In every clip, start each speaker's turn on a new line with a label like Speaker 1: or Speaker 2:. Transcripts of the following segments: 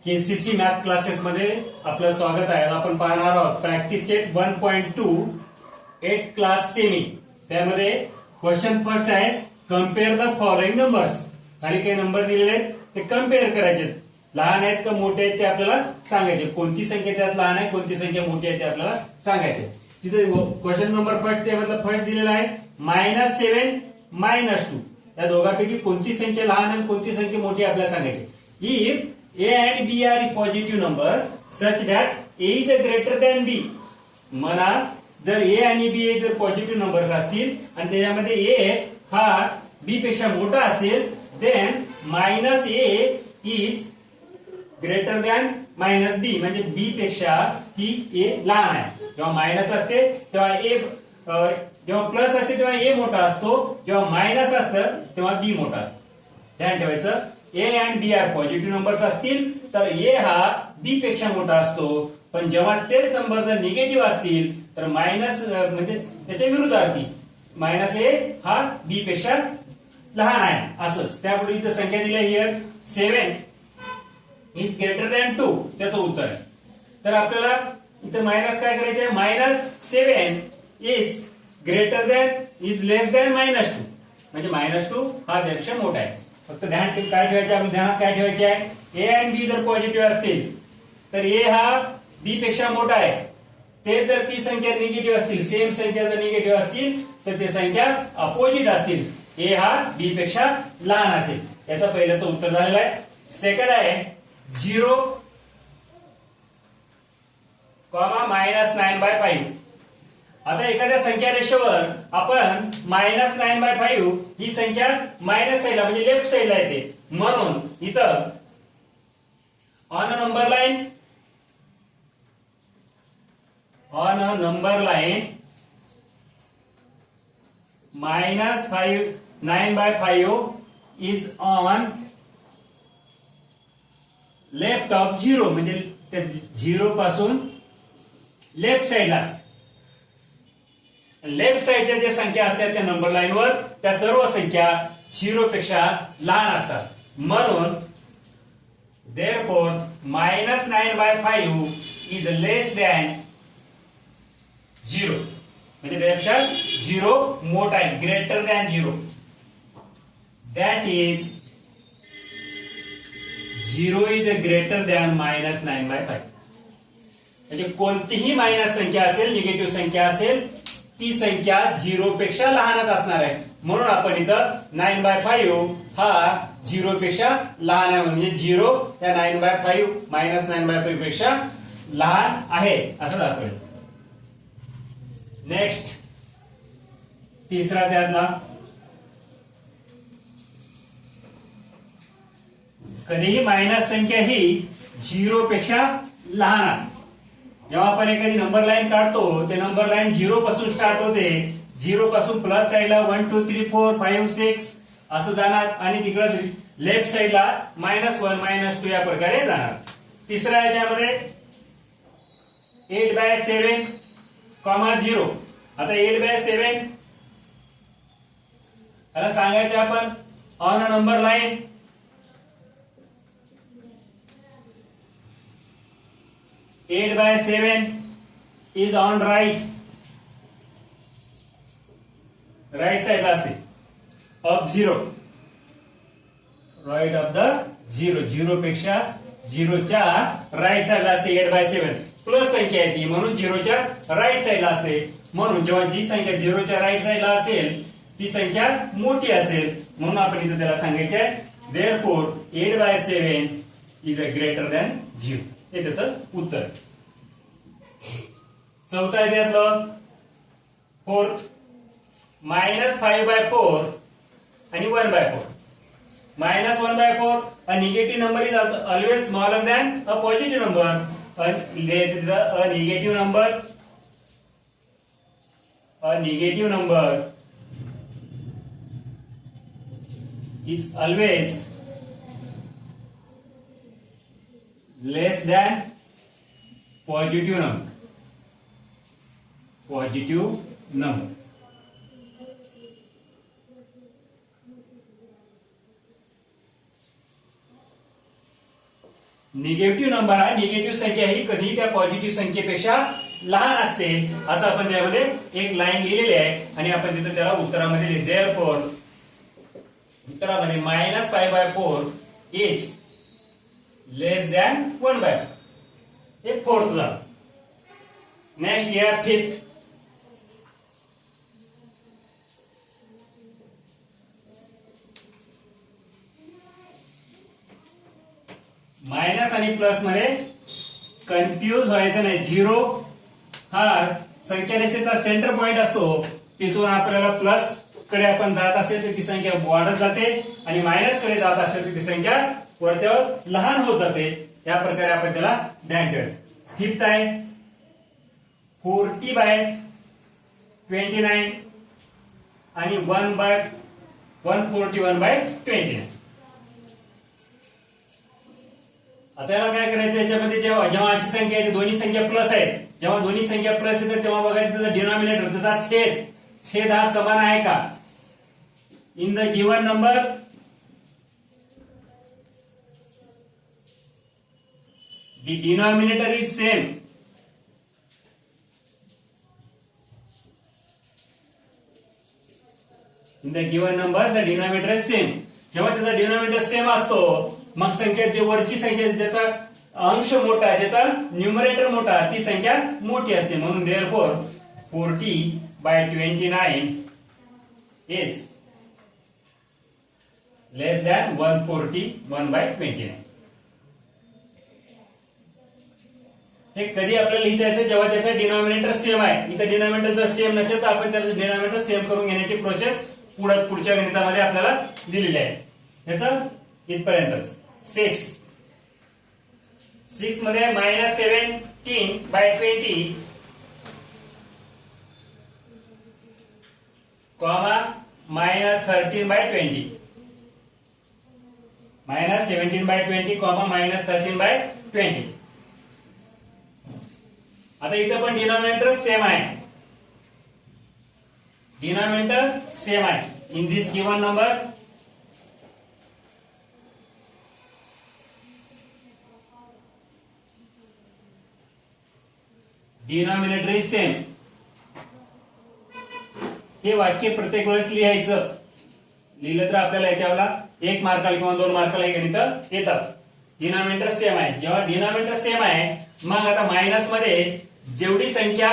Speaker 1: KCC math classes मध्ये आपलं स्वागत आहे. आपण पाहणार आहोत प्रॅक्टिस सेट 1.2 8 क्लास सेमी. त्यामध्ये क्वेश्चन फर्स्ट आहे, कम्पेअर द फॉलोइंग नंबर्स. खाली काही नंबर दिलेले आहेत ते कम्पेअर करायचे. लहान आहेत का मोठे आहेत ते आपल्याला सांगायचे. कोणती संख्या त्यात लहान आहे, कोणती संख्या मोठी आहे ते आपल्याला सांगायचे. तिथे क्वेश्चन नंबर फर्स्ट त्यामधला फर्स्ट दिलेला आहे -7 -2. या दोघांपैकी कोणती संख्या लहान आणि कोणती संख्या मोठी आपल्याला सांगायची. If A and B are positive numbers such that A is greater than B. म्हणा जर A आणि B हे जर पॉझिटिव्ह नंबर्स असतील आणि त्याच्यामध्ये A हा B पेक्षा मोठा असेल, then -A is greater than -B. म्हणजे B पेक्षा ही A लहान आहे. जेव्हा मायनस असते तेव्हा A जेव्हा प्लस असते तेव्हा A मोठा असतो, जेव्हा मायनस असतं तेव्हा B मोठा असतो. ध्यान ठेवायचं. A and B are positive numbers असतील तर A हा B पेक्षा मोठा असतो, पण जेव्हा तेच नंबर जर निगेटिव्ह असतील तर मायनस म्हणजे त्याच्या विरुद्धार्थी -A हा B पेक्षा लहान आहे. असंच त्यापुढे इथं संख्या दिली आहे हिअर 7 इज ग्रेटर दॅन 2. त्याचं उत्तर आहे. तर आपल्याला इथं मायनस काय करायचे, -7 is greater than is less than -2. म्हणजे -2 हा त्यापेक्षा मोठा आहे. फक्त ध्यान काय ठेवायचे, आपण ध्यानात काय ठेवायचे आहे, ए आणि बी जर पॉझिटिव्ह असतील तर ए हा बी पेक्षा मोठा आहे. ते जर ती संख्या निगेटिव्ह असतील, सेम संख्या जर निगेटिव्ह असतील तर ते संख्या अपोजिट असतील. ए हा बी पेक्षा लहान असेल. याचं पहिल्याचं उत्तर झालेलं आहे. सेकंड आहे 0, -9/5. आता एखाद्या संख्या रेषेवर आपण -9/5 ही संख्या मायनस साईडला म्हणजे लेफ्ट साईडला येते, म्हणून इथं on a number line -9/5 is on left of 0. म्हणजे त्या 0 पासून लेफ्ट साईडला असते. लेफ्ट साईडच्या ज्या संख्या असतात त्या नंबर लाईनवर त्या सर्व संख्या 0 पेक्षा लहान असतात. म्हणून therefore -9/5 इज लेस दॅन 0. म्हणजे त्यापेक्षा 0 मोठा आहे, greater than 0. That is 0 is greater than -9/5. म्हणजे कोणतीही मायनस संख्या असेल, निगेटिव्ह संख्या असेल, ती संख्या 0 पेक्षा लहानच असणार आहे. म्हणून आपण इथं 9/5 हा 0 पेक्षा लहान आहे, म्हणजे 0 त्या 9/5 -9/5 पेक्षा लहान आहे असं दाखवेल. नेक्स्ट तिसरा त्यातला, कधीही मायनस संख्या ही 0 पेक्षा लहान असते. जेव्हा आपण एखादी नंबर लाईन काढतो ते नंबर लाईन 0 पासून स्टार्ट होते. 0 पासून प्लस साईडला 1 2 3 4 5 6 असं जाणार आणि तिकडे लेफ्ट साईडला -1 -2 या प्रकारे जाणार. तिसऱ्या याच्यामध्ये 8/7, 0. आता 8/7 याला सांगायचे आपण on a number line 8/7 is on right साइडला असते ऑफ 0, राईट ऑफ द 0 पेक्षा 0च्या राईट साइडला असते. 8/7 प्लस संख्या आहे ती, म्हणून 0च्या राईट साइडला असते. म्हणून जेव्हा जी संख्या 0च्या राईट साइडला असेल ती संख्या मोठी असेल, म्हणून आपण इथे त्याला सांगायचे आहे therefore 8/7 is greater than 0. हे त्याचं उत्तर. चौथा आहे त्यातलं फोर्थ -5/4 आणि 1/4. -1/4 a negative number is always smaller than a positive number. A negative number is always less than positive number. Negative number हा निगेटिव्ह संख्या ही कधी त्या पॉझिटिव्ह संख्येपेक्षा लहान असते असं आपण त्यामध्ये एक लाईन लिहिलेली आहे आणि आपण तिथे त्याला उत्तरामध्ये लिहिले देअरफॉर उत्तरामध्ये -π/4 इज लेस दॅन 1/4 हे फोर्थ झालं. नेक्स्ट या फिफ्थ. मायनस आणि प्लस मध्ये कन्फ्यूज व्हायचं नाही. झिरो हा संख्या रेषेचा सेंटर पॉइंट असतो, तिथून आपल्याला प्लस कडे आपण जात असेल तर ती संख्या वाढत जाते आणि मायनस कडे जात असेल तर ती संख्या वरच्यावर लहान होत जाते. या प्रकारे आपण त्याला ध्यान ठेवायचं. फिफ्थ आहे 40/29 आणि 141/29. आता याला काय करायचं, याच्यामध्ये जेव्हा जेव्हा अशी संख्या आहे दोन्ही संख्या प्लस आहेत, जेव्हा दोन्ही संख्या प्लस येतात तेव्हा बघायचं त्याचा डिनॉमिनेटर त्याचा छेद हा समान आहे का. In the given number the denominator is same. In the given number the denominator is same. जेव्हा त्याचा डिनॉमिनेटर सेम असतो मग संख्या जे वरची संख्या ज्याचा अंश मोठा ज्याचा न्यूमरेटर मोठा ती संख्या मोठी असते. म्हणून therefore 40/29 is less than 141/29. हे कधी आपल्याला लिहिता येतं जेव्हा त्याचा डिनॉमिनेटर सेम आहे. इथं डिनॉमिनेटर जर सेम नसेल तर आपण त्याचं डिनॉमिनेटर सेम करून घेण्याची प्रोसेस पुढच्या गणितामध्ये आपल्याला दिलेली आहे. याचं इथपर्यंतच. 6 मध्ये -17/20 कॉमा -13/20 -17/20 कॉमा -13/20. आता इथं पण डिनॉमिनेटर सेम आहे. डिनॉमिनेटर सेम आहे. In this given number denominator is same. हे वाक्य प्रत्येक वेळेस लिहायचं. लिहिलं तर आपल्याला याच्यावरला 1 मार्काला किंवा 2 मार्काला हे गणित येतात. डिनॉमिनेटर सेम आहे. जेव्हा डिनॉमिनेटर सेम आहे मग आता मायनस मध्ये जेवढी संख्या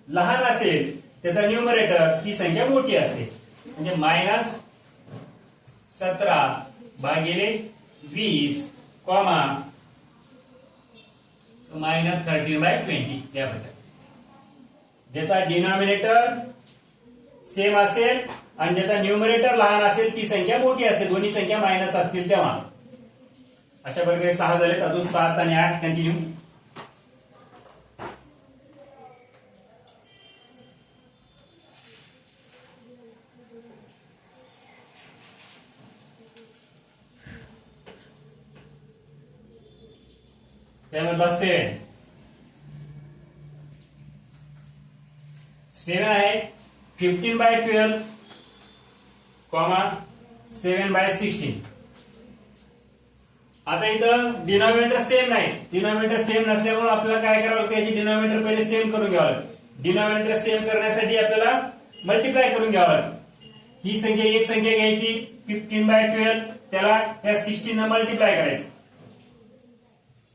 Speaker 1: लहान असेल त्याचा न्यूमरेटर ही संख्या मोठी असते. म्हणजे -17/20 कॉमा -13/20 या प्रकारे. ज्याचा डिनॉमिनेटर सेम असेल आणि ज्याचा न्यूमरेटर लहान असेल ती संख्या मोठी असते. दोन्ही संख्या मायनस असतील तेव्हा. अशा प्रकारे 6 झालेत. अजून 7 आणि 8 कंटिन्यू. त्यामधला 7 आहे 15/12 कॉमा 7/16. आता इथं डिनॉमिनेटर सेम नाही. डिनॉमिनेटर सेम नसल्यामुळे आपल्याला काय करावं लागतं, याची डिनॉमिनेटर पहिले सेम करून घ्यावं लागतं. डिनॉमिनेटर सेम करण्यासाठी आपल्याला मल्टिप्लाय करून घ्यावं लागतं. ही संख्या एक संख्या घ्यायची 15/12 त्याला त्या 16 न मल्टिप्लाय करायचं.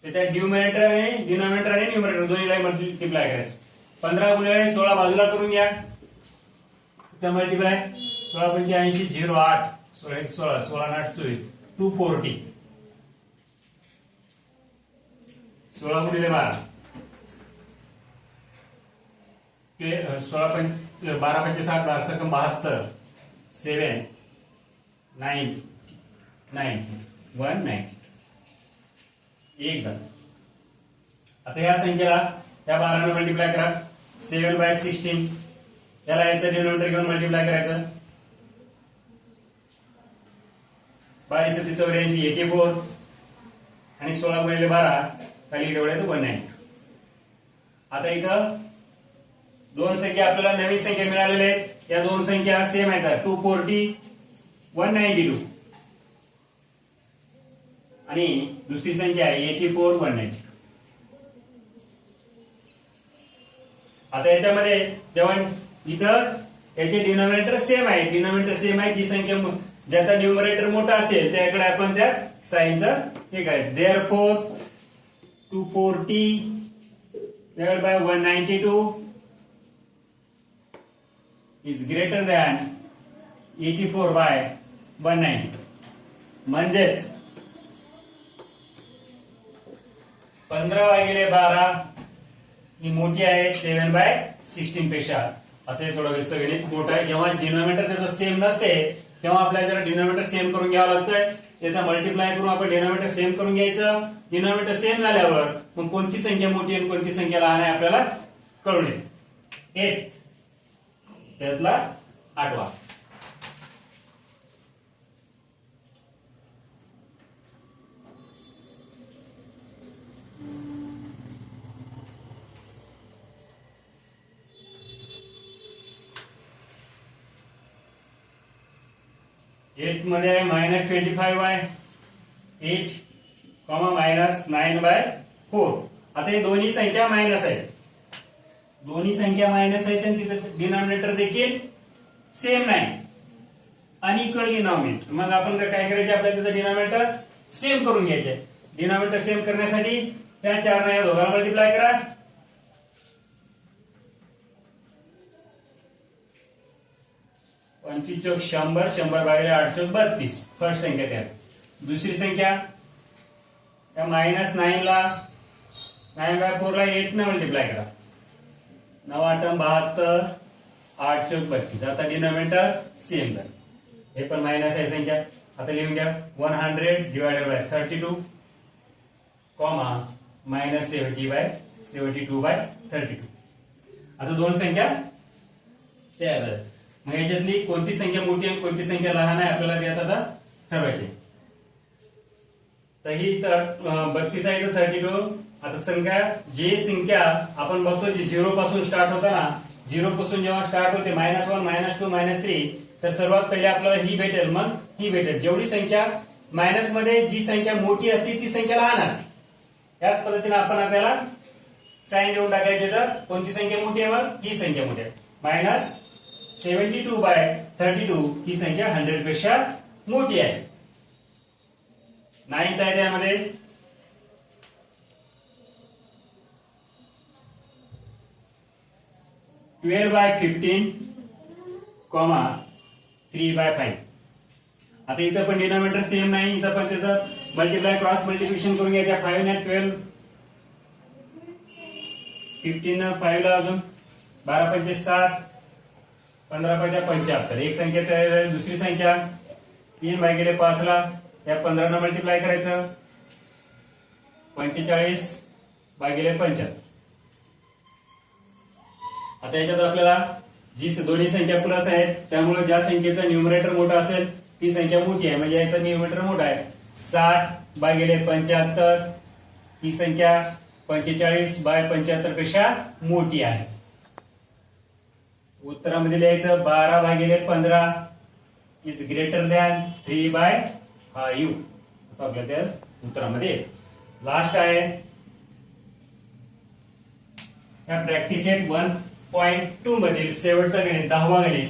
Speaker 1: त्याच्या डिनॉमिनेटर आणि न्यूमरेटर दोन्हीला मल्टिप्लाय करायचं. 15 गुणिले 16 बाजूला करून घ्या. त्याचा मल्टिप्लाय 16×85 0.8 16 16×8 240 16 गुणिले 12 12×5 60 12×7 7 9 190 एक झालं. आता ह्या संख्येला त्या 12 ने मल्टिप्लाय करा. 7/16 याला याचं डिनॉमिनेटर घेऊन मल्टिप्लाय करायचं. 22×84 84 आणि 16 गुणिले 12 खाली तेवढे 190. आता इथं दोन संख्या आपल्याला नवीन संख्या मिळालेल्या आहेत. या दोन संख्या सेम आहेत 240 192 आणि दुसरी संख्या आहे 84 192. आता याच्यामध्ये जेव्हा इथं याचे डिनॉमिनेटर सेम आहे, जी संख्या ज्याचा न्यूमरेटर मोठा असेल त्याकडे आपण त्या साइनचा हे करायचं. Therefore 240 divided by 192 is greater than 84 by 190. म्हणजेच 15/12 ही मोठी आहे 7/16 पेक्षा. असे थोडं गणित मोठं आहे. जेव्हा डिनॉमिनेटर त्याचं सेम नसते तेव्हा आपल्याला डिनॉमिनेटर सेम करून घ्यावं लागतंय. त्याचा मल्टिप्लाय करून आपण डिनॉमिनेटर सेम करून घ्यायचं. डिनॉमिनेटर सेम झाल्यावर मग कोणती संख्या मोठी आणि कोणती संख्या लहान आहे आपल्याला कळून येईल. 8 त्यातला 8वा. एट मध्ये आहे -25 आहे 8 -9/4. आता हे दोन्ही संख्या मायनस आहेत. आणि तिथे डिनॉमिनेटर देखील सेम नाही. Unequal denominator. मग आपण काय करायचे, आपल्याला त्याचं डिनॉमिनेटर सेम करून घ्यायचे. डिनॉमिनेटर सेम करण्यासाठी त्या 4 ने या दोघांना मल्टिप्लाय करा. 25 चौक 100, 100/8 चौक 32. फर्स्ट संख्या त्यात. दुसरी संख्या त्या -9 ला 9/4 ला 8 ने मल्टिप्लाय करा. 9 8 72, 8 चौक 32. आता डिनॉमिनेटर सेम झालं. हे पण मायनस आहे संख्या. आता लिहून घ्या 100 divided by 32, -70/72/32. आता दोन संख्या तयार झाल्या. मग याच्यातली कोणती संख्या मोठी आणि कोणती संख्या लहान आहे आपल्याला त्यात आता ठरवायचे. तर ही 32 आहे तर 32. आता जी संख्या आपण बघतो जी 0 पासून स्टार्ट होता ना, 0 पासून जेव्हा स्टार्ट होते -1 -2 -3, तर सर्वात पहिले आपल्याला ही भेटेल, मग ही भेटेल. जेवढी संख्या मायनस मध्ये जी संख्या मोठी असते ती संख्या लहान असते. याच पद्धतीने आपण त्याला साइन देऊन टाकायचे. तर कोणती संख्या मोठी आहे, मग ही संख्या मोठी आहे. -72/32 ही संख्या 100 पेक्षा मोठी आहे. 9th आहे त्यामध्ये 12/15, 3/5. आता इथं पण डिनॉमिनेटर सेम नाही. इथं पण त्याचं मल्टिप्लाय क्रॉस मल्टिप्लिकेशन करून घ्यायच्या. 5 ने 12, 15 5 ला अजून 12 पंचे 7, 15 पंचे 75. एक संख्या तयार झाली. दुसरी संख्या 3/5 ला या 15 ने मल्टिप्लाय करायचं. 45/75. आता याच्यात आपल्याला जी दोन्ही संख्या प्लस आहेत त्यामुळे ज्या संख्येचा न्यूमरेटर मोठा असेल ती संख्या मोठी आहे. म्हणजे याचा न्यूमरेटर मोठा आहे. 60/75 ही संख्या 45/75 पेक्षा मोठी आहे. उत्तरामध्ये लिहायचं 12/15 इज ग्रेटर दॅन 3/5 असं आपल्या त्या उत्तरामध्ये. लास्ट आहे या प्रॅक्टिस सेट 1.2 मधील शेवटचा गणित 10वा गणित.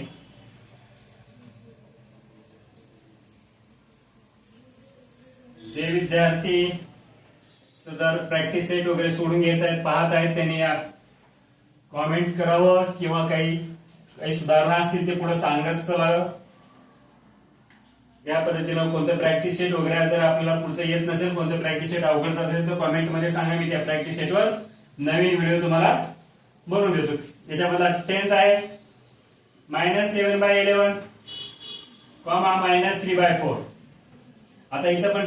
Speaker 1: जे विद्यार्थी सदर प्रॅक्टिस सेट वगैरे सोडून घेत आहेत, पाहत आहेत, त्यांनी या कॉमेंट करावं किंवा काही सुधारणा असतील ते पुढे सांगत चलावं. या पद्धतीनं कोणतं प्रॅक्टिस सेट वगैरे जर आपल्याला पुढचं येत नसेल, कोणतं प्रॅक्टिस सेट अवघड असेल तर कॉमेंट मध्ये सांगा. मी त्या प्रॅक्टिस सेटवर नवीन व्हिडिओ तुम्हाला बनवून देतो. याच्यामधला 10th आहे -7/11, -3/4. आता इथं पण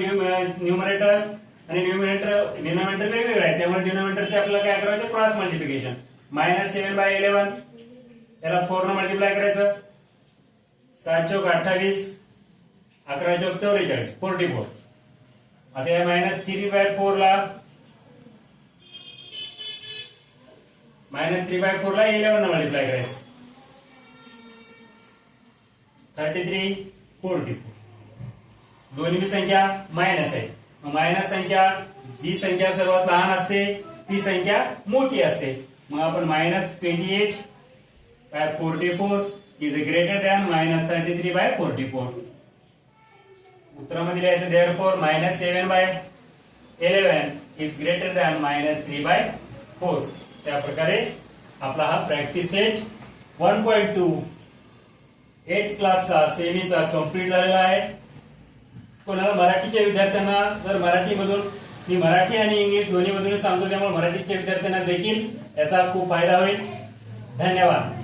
Speaker 1: न्यूमरेटर आणि डिनॉमिनेटर वेगवेगळे आहे. त्यामुळे डिनॉमिनेटरचे आपल्याला काय करायचं, क्रॉस मल्टिप्लिकेशन. -7/11 याला 4 ने मल्टिप्लाय करायचं. 7 चौक 28, 11 चौक 44, 44. आता या -3/4 ला 11 ने मल्टिप्लाय करायचं. 33, 44. दोन्ही संख्या मायनस आहे. मायनस संख्या, जी संख्या सर्वात लहान असते ती संख्या मोठी असते. मग आपण -28/44 इज ग्रेटर दॅन -33/44. उत्तरामध्ये लिहायचं देअरफॉर -7/11 इज ग्रेटर दॅन -3/4. त्या प्रकारे आपला हा प्रॅक्टिस सेट 1.2 8 क्लासचा सेमीचा कंप्लीट झालेला आहे. कोणाला मराठीच्या विद्यार्थ्यांना जर मराठीमधून, मी मराठी आणि इंग्लिश दोन्ही मधून सांगतो त्यामुळे मराठीच्या विद्यार्थ्यांना देखील याचा खूप फायदा होईल. धन्यवाद.